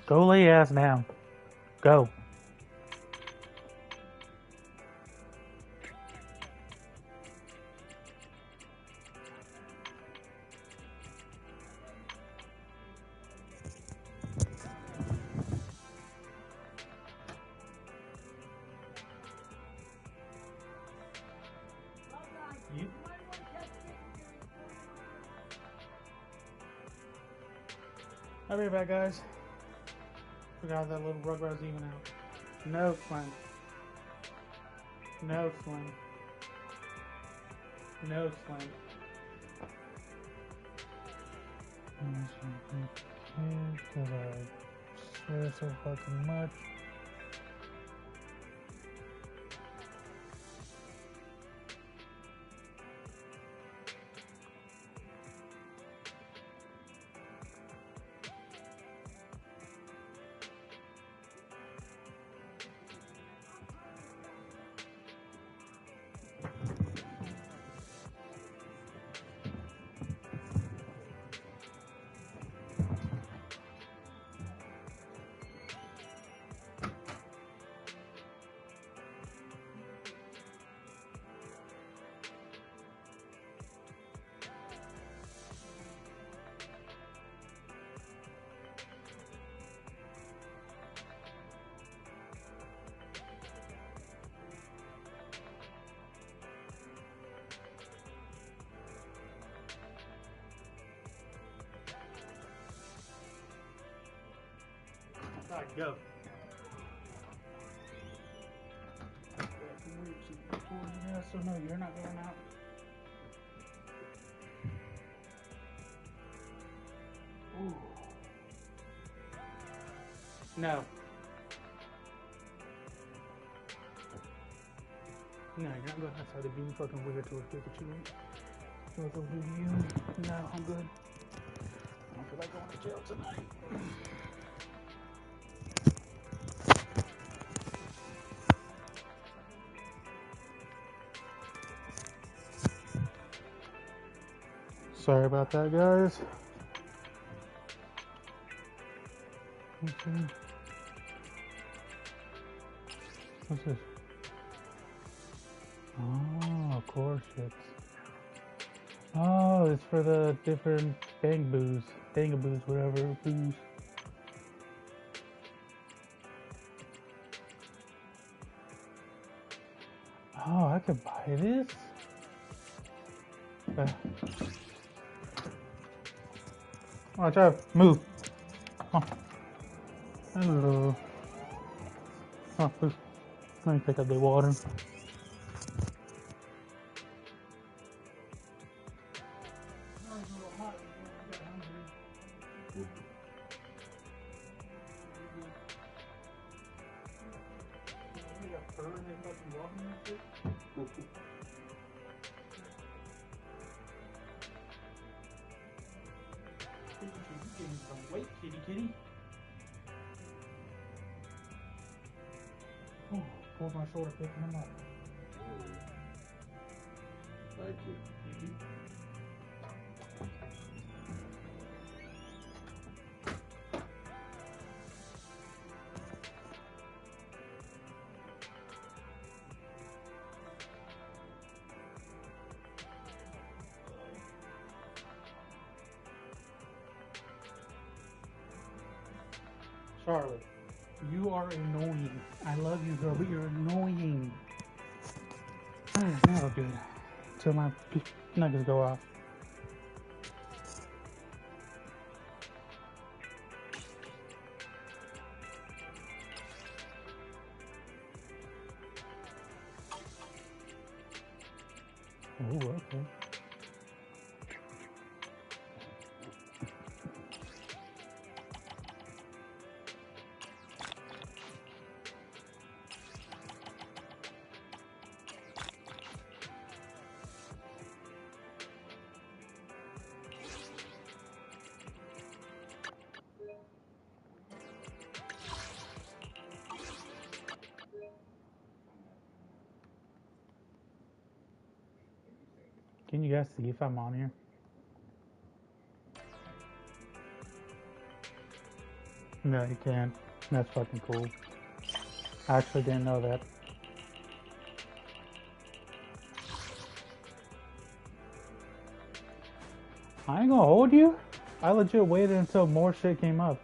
Go lay your ass down. Go. You. I'll be right back, guys. Forgot that little Rugrats even out. No, Slim. No, Slim. No, Slim. Because I swear so fucking much. Alright, go. Yeah, so no, you're not going out. Ooh. No. No, you're not going outside to be fucking weird to a Pikachu. So go do you. No, I'm good. I don't feel like going to jail tonight. Sorry about that, guys. Okay. What's this? Oh, of course it's. Oh, it's for the different bangaboos, whatever boos. Oh, I could buy this? Watch out, move. Oh. Hello. Oh, move. Let me pick up the water. Wait, kitty kitty. Oh, pulled my shoulder picking him up. Thank you. Charlotte, you are annoying. I love you, girl, but you're annoying. Alright, now we're good. Till my nuggets go off. Oh, okay. Can you guys see if I'm on here? No, you can't. That's fucking cool. I actually didn't know that. I ain't gonna hold you. I legit waited until more shit came up.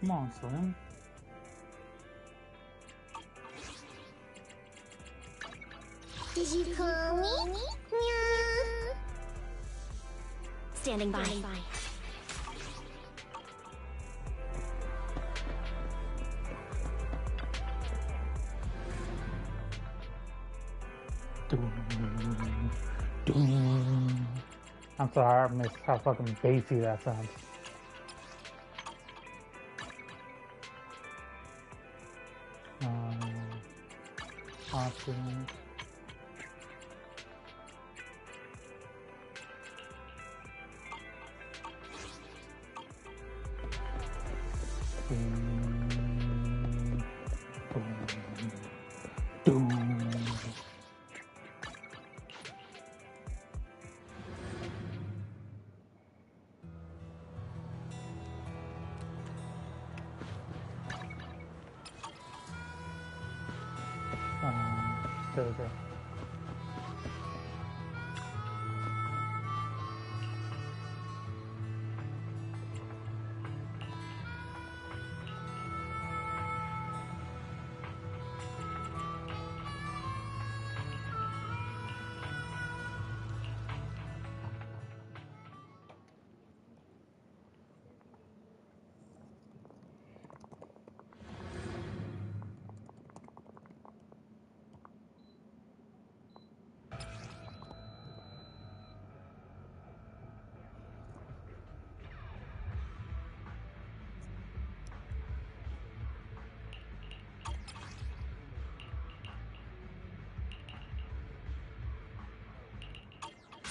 Come on, Slim. Did you call me? Yeah. Standing by. I'm sorry, I missed how fucking bassy that sounds. Options. There we go.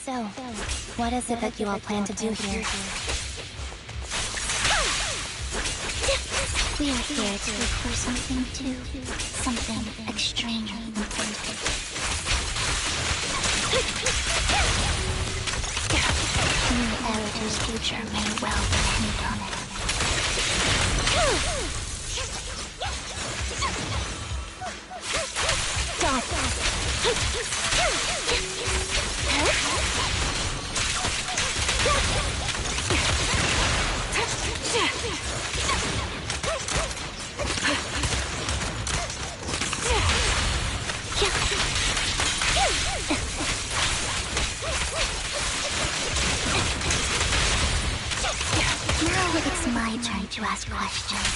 So, what is it that you all plan to do here? We are here to look for something too. Something extremely important. New Editor's future may well depend on it. Now it's my turn to ask questions.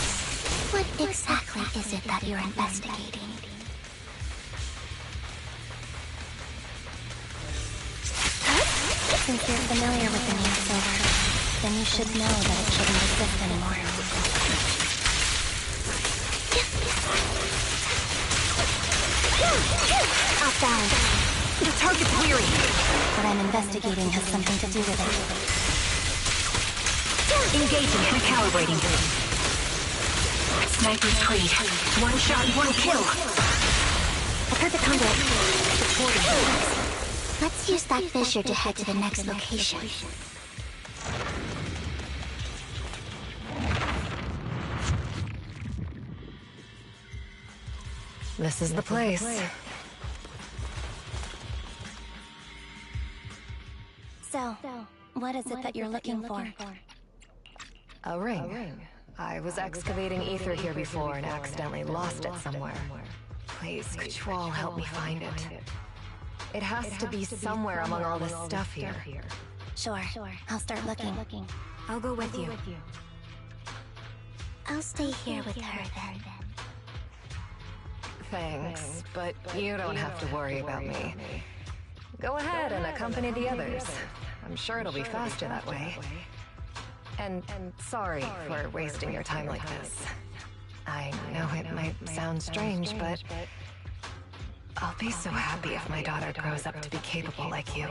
What exactly is it that you're investigating? Since you're familiar with the name Silver, then you should know that it shouldn't exist anymore. Outbound. The target's weary. What I'm investigating has something to do with it. Engaging and calibrating. Sniper's creed. One shot, one kill. I've heard the conduit. Let's use that fissure to head to the next location. This is the place. So, what is it that you're looking for? A ring. I was excavating ether here before and accidentally lost it somewhere. Please, could you all help me find it? It has to be somewhere among all this stuff here. Sure. I'll start looking. I'll go with you. I'll stay here with her then. Thanks, but you don't have to worry about me. Go ahead and accompany the others. I'm sure it'll be faster that way. And sorry for wasting your time like this. I know it might sound strange, but I'll be so happy if my daughter grows up to be capable like you.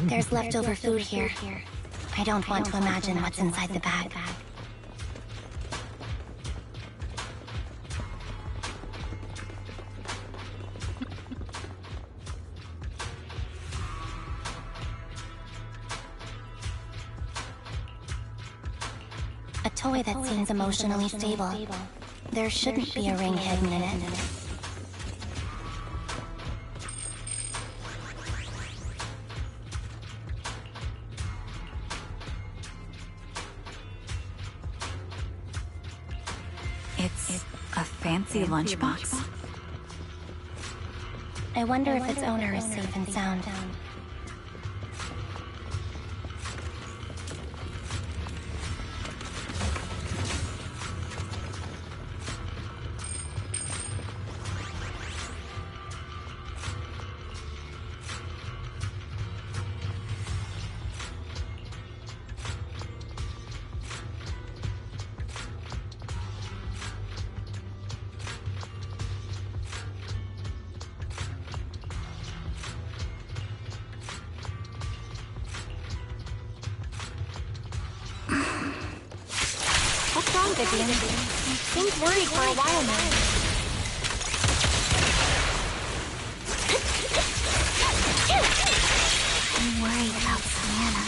There's leftover food here. I don't want to imagine what's inside the bag. A toy that seems emotionally stable. There shouldn't be a ring hidden in it. It's a fancy lunchbox. I wonder if its owner is safe and sound. What's wrong, Vivian? Seems worried for a while now. I'm worried about Savannah.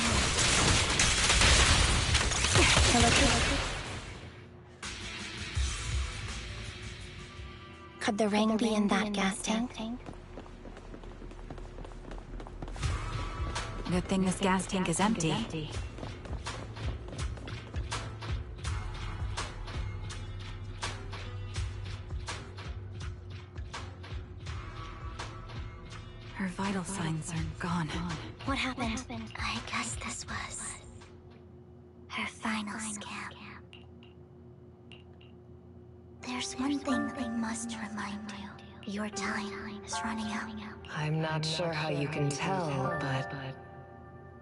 Could the ring be in that gas tank? Good thing this gas tank is empty. Her vital signs are gone. What happened? I guess this was her final scam. There's one thing I must remind you. Your time is running out. I'm not sure how you can tell, but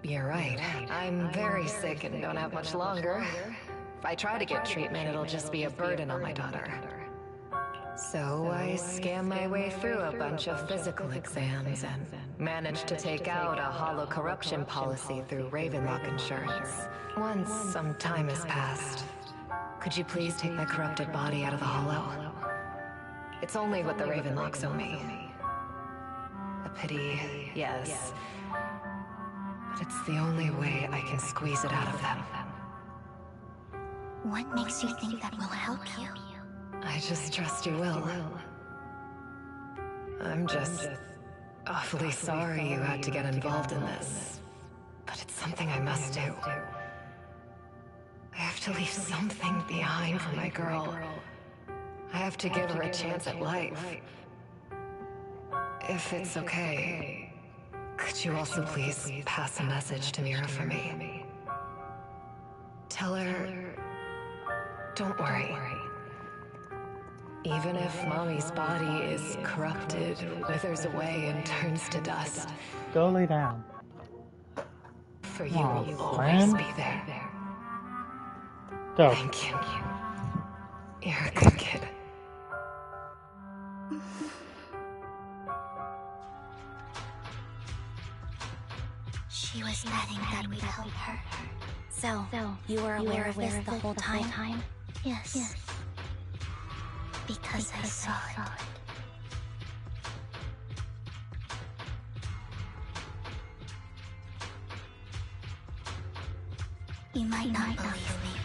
you're right. I'm very sick and don't have much longer. If I try to get treatment, it'll just be a burden on my daughter. So I scam my way through a bunch of physical exams and managed to take out a hollow corruption policy through Ravenlock Insurance. Once some time has passed, could you please take my corrupted body out of the hollow? It's only what the Ravenlocks owe me. A pity, yes. But it's the only way I can squeeze it out of them. What makes you think that will help you? I just trust you will. I'm just awfully sorry you had to get involved in this. But it's something I must do. I have to leave something behind for my girl. I have to give her a chance at life. If it's okay, could you also please pass a message to Mira for me? Tell her, don't worry. Even if Mommy's body is corrupted, withers away, and turns to dust, Go lay down. for you Aw, will always friend. be there. Go. Thank you. You're a good kid. She was betting that we'd help her. So, you were aware of this the whole time? Yes. Because I saw it. You might not believe me,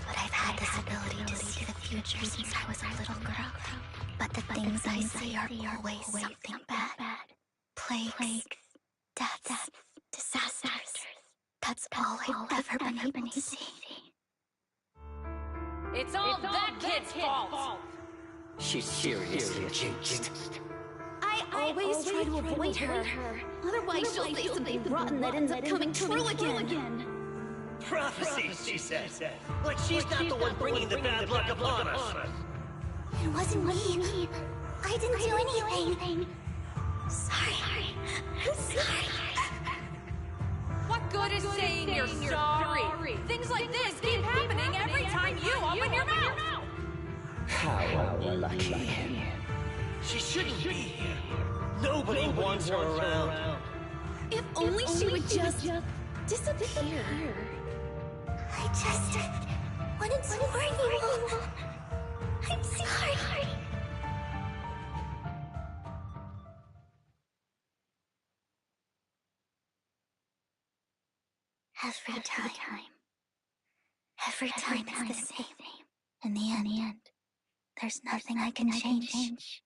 but I've had this ability to see the future since I was a little girl. But the things I see are always something bad. Plagues, deaths, disasters. That's all I've ever been able to see. It's all that kid's fault! She's seriously changed. I always try to avoid her. Otherwise, she'll say something rotten that ends up coming true again. Prophecies, she said. Like she's not the one bringing the bad luck upon us. It wasn't me. I didn't do anything. Sorry. I'm sorry. What good is saying you're sorry? Things like this keep happening every time you open your mouth. How unlucky. She shouldn't be here. Nobody wants her around. If only she would just disappear. I just wanted to warn you all. I'm sorry. Every time is the same. In the end, there's nothing I can change.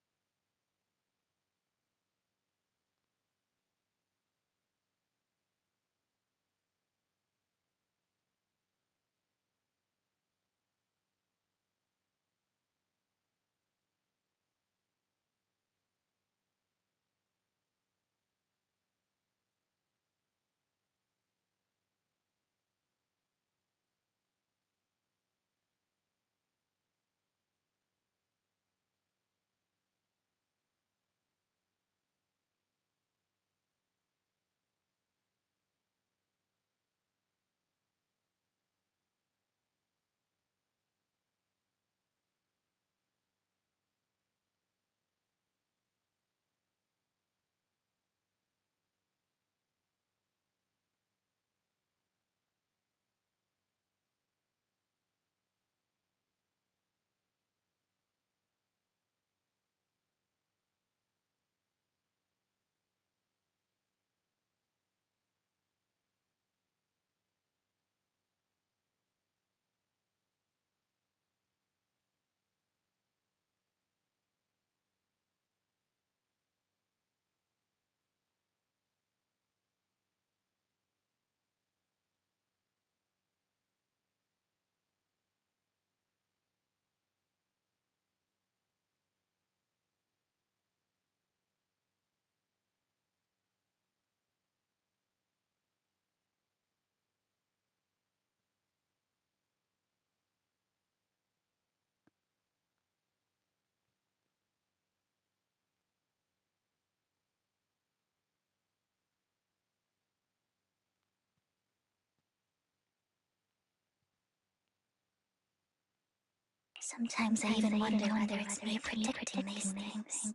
Sometimes I even wonder whether it's me predicting these things,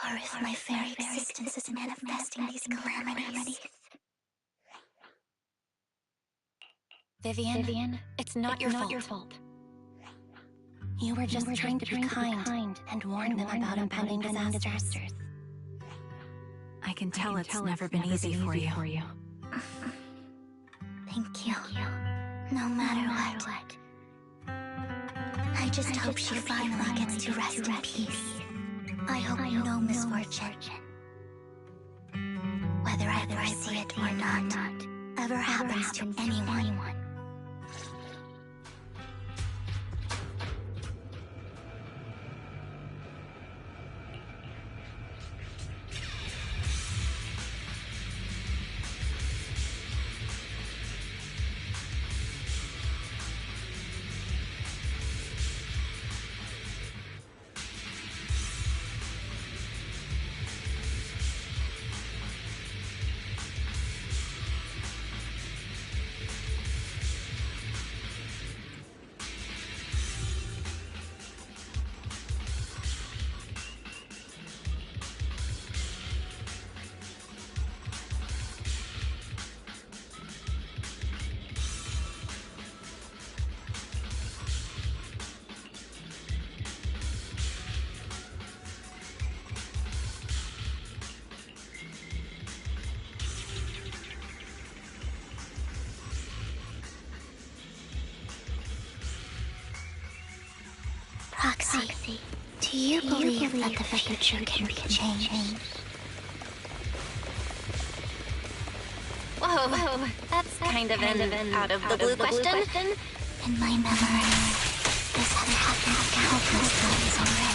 or if my very existence is manifesting these calamities. Vivian, it's not your fault. You were just trying to be kind and warn them about impending disasters. I can tell it's never been easy for you. Thank you. No matter what. I just hope she finally gets to rest in peace. I hope no misfortune, whether I foresee it or not, ever happens to anyone. Proxy, do you believe that the future can be changed? Whoa, that's kind of an out-of-the-blue question. In my memory, this has happened countless times already.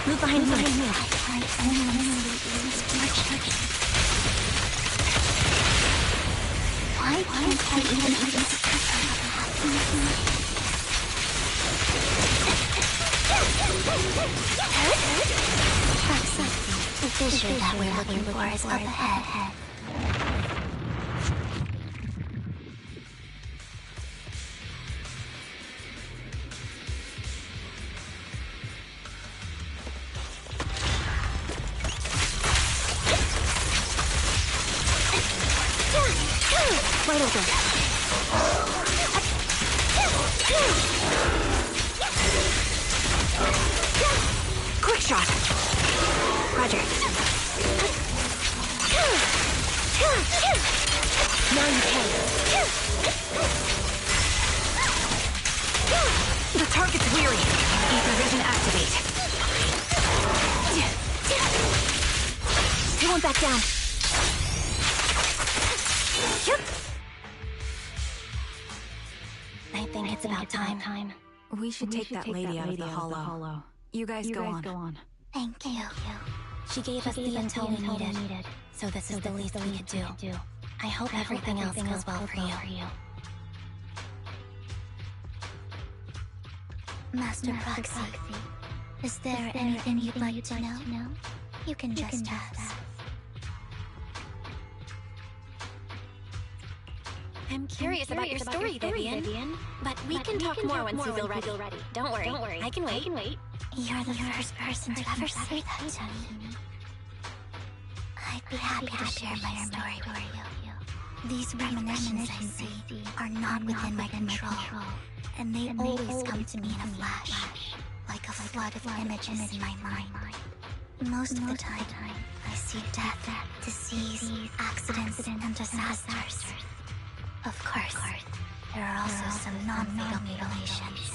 Move behind me. Why can't I even the fissure that we're looking for is up ahead. Wide open. Quick shot. Roger. Now you can. The target's weary. Ether vision activate. He won't back down. I think it's about time. We should take that lady out of the hollow. You guys go on. Thank you. She gave us the intel we needed, so this is the least we could do. I hope everything else goes well for you. Master Proxy, is there anything you'd like to know? You can just ask. I'm curious about your story, Vivian. But we can talk more once you feel ready. Don't worry, I can wait. You're the first person to ever say that to me. I'd be happy to share my story with you. These premonitions I see are not within my control, and they always come to me in a flash, like a flood of images in my mind. Most of the time, I see death, disease, accidents, and disasters. Of course, there are also some non-fatal mutilations.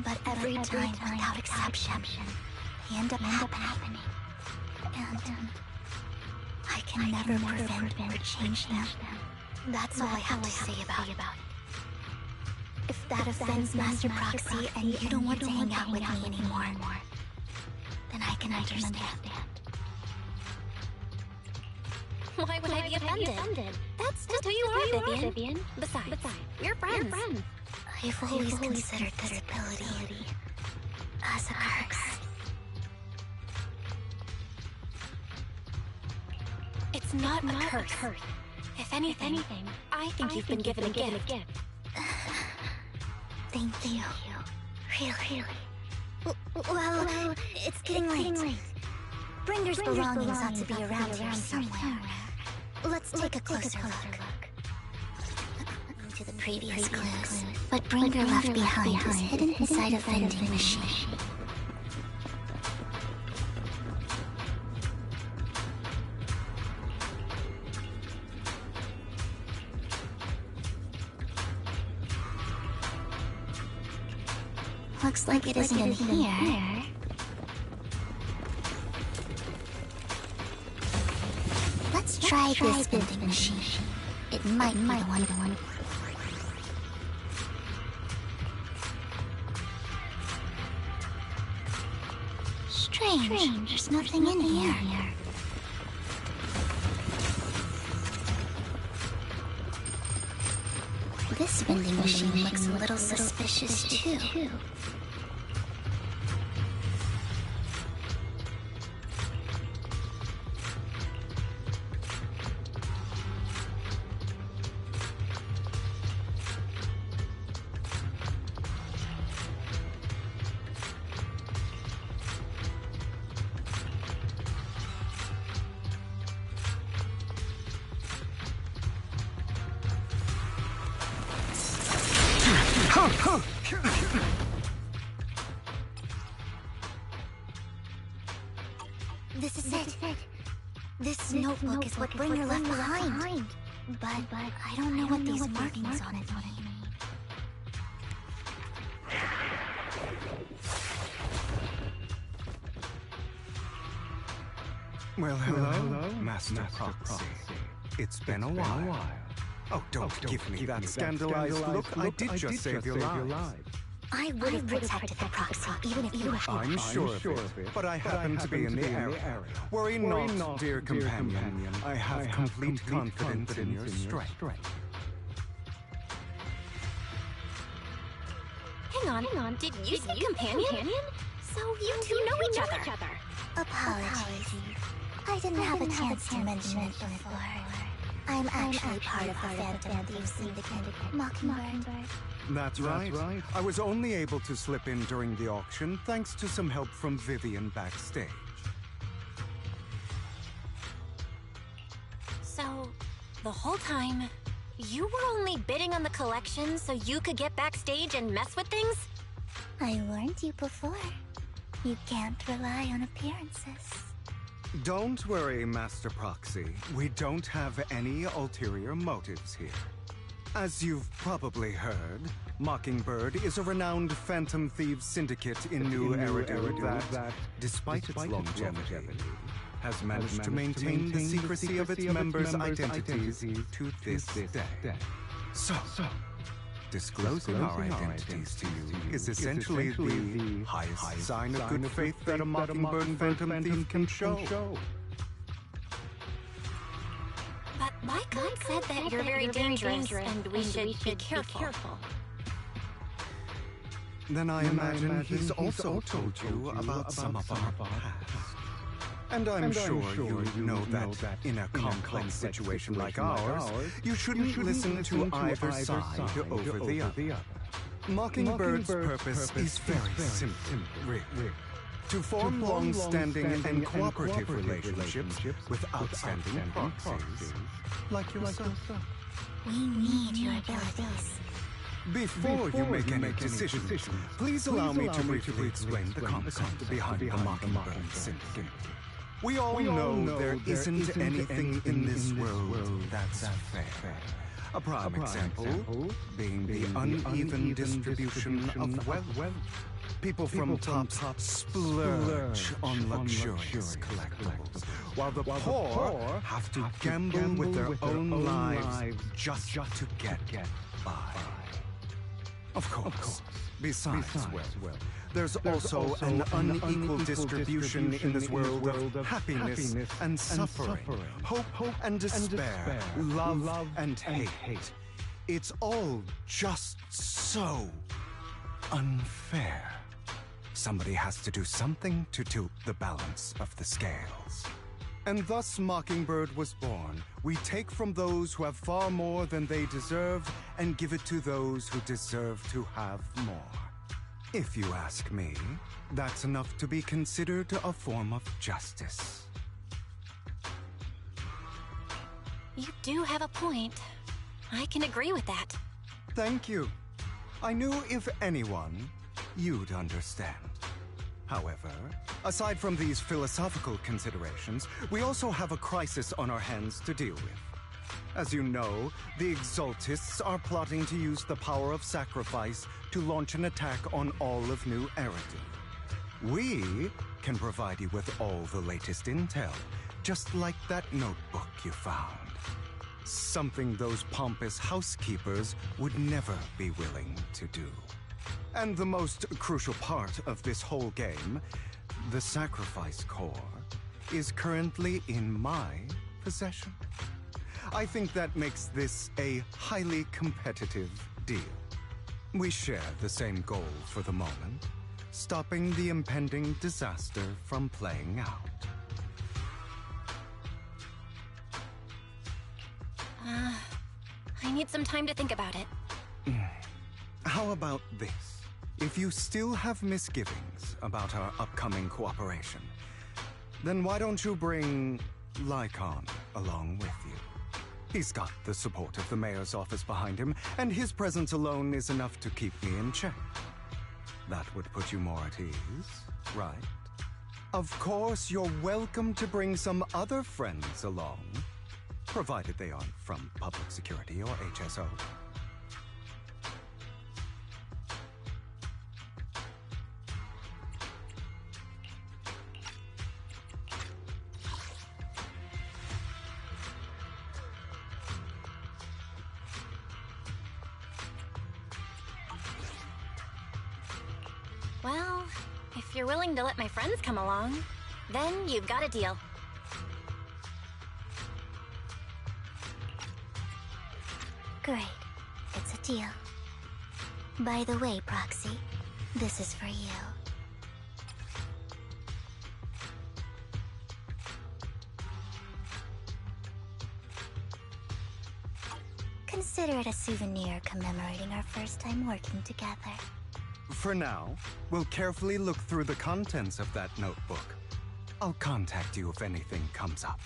But every time, without exception, they end up happening. And I can never prevent or change them. That's all I have to say about it. If that offends Master Proxy and you don't want to hang out with me anymore, then I can understand. Why would I be offended? That's just who you are, Vivian. Besides, we're friends. I've always considered this ability as a curse. It's not a curse. If anything, I think you've been given a gift. Thank you. Really? Well, it's getting late. Brinder's belongings ought to be around here somewhere. Let's take a closer look. To the previous clues, what Bringer left behind is hidden inside a vending machine. Looks like it isn't in here. Let's try this vending machine. It might be the one. Strange. There's nothing in here. This vending machine looks a little suspicious too. This is it. This notebook is what Bringer left behind. But I don't know what these markings on it mean. Well, hello, Master Proxy. It's been a while. Oh, don't give me that scandalized look. I did just save your lives. I would have protected the proxy, even if you had. I'm sure of it, but I happen to be in the area. Worry not, dear companion. I have complete confidence in your strength. Hang on. Did you say companion? So you two know each other. Apologies. I didn't have a chance to mention it before. I'm actually part of the Phantom Thieves Syndicate, Mockingbird. That's right. I was only able to slip in during the auction thanks to some help from Vivian backstage. So, the whole time, you were only bidding on the collection so you could get backstage and mess with things? I warned you before. You can't rely on appearances. Don't worry, Master Proxy. We don't have any ulterior motives here. As you've probably heard, Mockingbird is a renowned Phantom Thieves syndicate in New Eridu that, despite its longevity, has managed to maintain the secrecy of its members' identities to this day. So, disclosing our identities to you is essentially the highest sign of good faith that a Mockingbird Phantom Thief can show. But my god said that you're very dangerous and we should be careful. Then I imagine he's also told you about some of our past. And I'm sure you know that in a complex situation like ours, you shouldn't listen to either side over the other. Mockingbird's purpose is very simple, really. To form long-standing and cooperative relationships with outstanding proxies like yourself. We need your abilities. Before you make any decisions, please allow me to briefly explain the concept behind the Mockingbird Syndicate. We all know there isn't anything in this world that's fair. A prime example being the uneven distribution of wealth. People from top splurge on luxurious collectibles, while the poor have to gamble with their own lives just to get by. Of course, besides wealth, there's also an unequal distribution in this world of happiness and suffering, hope and despair, love and hate. It's all just so unfair. Somebody has to do something to tilt the balance of the scales. And thus Mockingbird was born. We take from those who have far more than they deserve and give it to those who deserve to have more. If you ask me, that's enough to be considered a form of justice. You do have a point. I can agree with that. Thank you. I knew if anyone, you'd understand. However, aside from these philosophical considerations, we also have a crisis on our hands to deal with. As you know, the Exaltists are plotting to use the power of sacrifice to launch an attack on all of New Eridu. We can provide you with all the latest intel, just like that notebook you found. Something those pompous housekeepers would never be willing to do. And the most crucial part of this whole game, the sacrifice core, is currently in my possession. I think that makes this a highly competitive deal. We share the same goal for the moment, stopping the impending disaster from playing out. I need some time to think about it. How about this? If you still have misgivings about our upcoming cooperation, then why don't you bring Lycon along with you? He's got the support of the mayor's office behind him, and his presence alone is enough to keep me in check. That would put you more at ease, right? Of course, you're welcome to bring some other friends along, provided they aren't from public security or HSO. Well, if you're willing to let my friends come along, then you've got a deal. Great. It's a deal. By the way, Proxy, this is for you. Consider it a souvenir commemorating our first time working together. For now, we'll carefully look through the contents of that notebook. I'll contact you if anything comes up.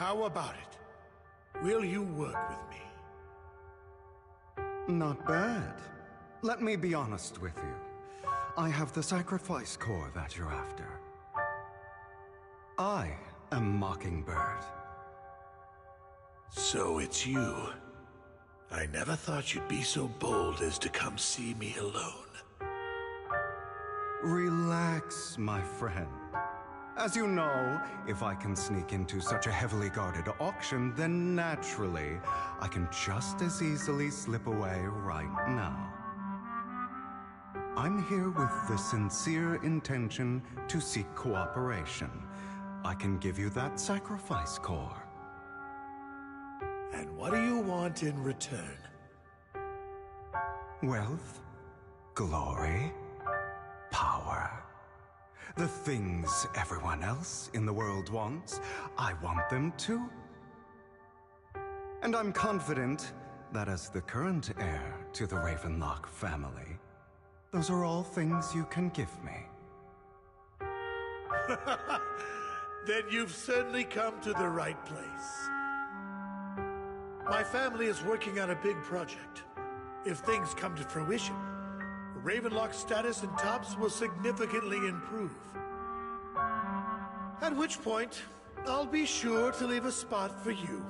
How about it? Will you work with me? Not bad. Let me be honest with you. I have the sacrifice core that you're after. I am Mockingbird. So it's you. I never thought you'd be so bold as to come see me alone. Relax, my friend. As you know, if I can sneak into such a heavily guarded auction, then naturally, I can just as easily slip away right now. I'm here with the sincere intention to seek cooperation. I can give you that sacrifice core. And what do you want in return? Wealth, glory, power. The things everyone else in the world wants, I want them too. And I'm confident that as the current heir to the Ravenlock family, those are all things you can give me. Then you've certainly come to the right place. My family is working on a big project. If things come to fruition, Ravenlock's status in Tops will significantly improve. At which point, I'll be sure to leave a spot for you.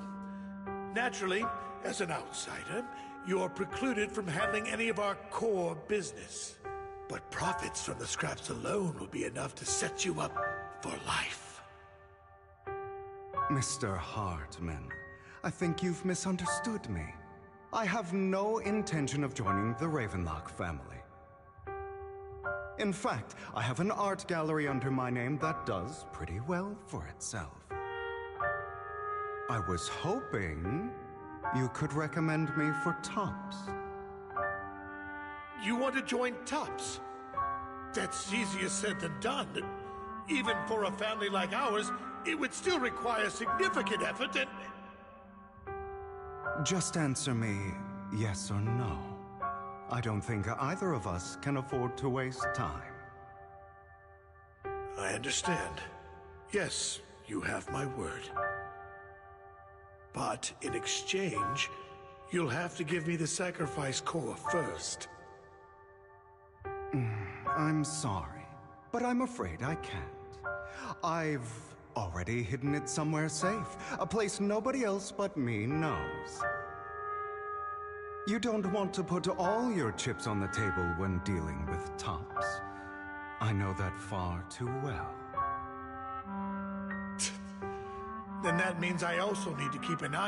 Naturally, as an outsider, you're precluded from handling any of our core business. But profits from the scraps alone will be enough to set you up for life. Mr. Hartman, I think you've misunderstood me. I have no intention of joining the Ravenlock family. In fact, I have an art gallery under my name that does pretty well for itself. I was hoping you could recommend me for Tops. You want to join Tops? That's easier said than done. Even for a family like ours, it would still require significant effort and... Just answer me yes or no. I don't think either of us can afford to waste time. I understand. Yes, you have my word. But in exchange, you'll have to give me the sacrifice core first. I'm sorry, but I'm afraid I can't. I've already hidden it somewhere safe, a place nobody else but me knows. You don't want to put all your chips on the table when dealing with Tops. I know that far too well. Then that means I also need to keep an eye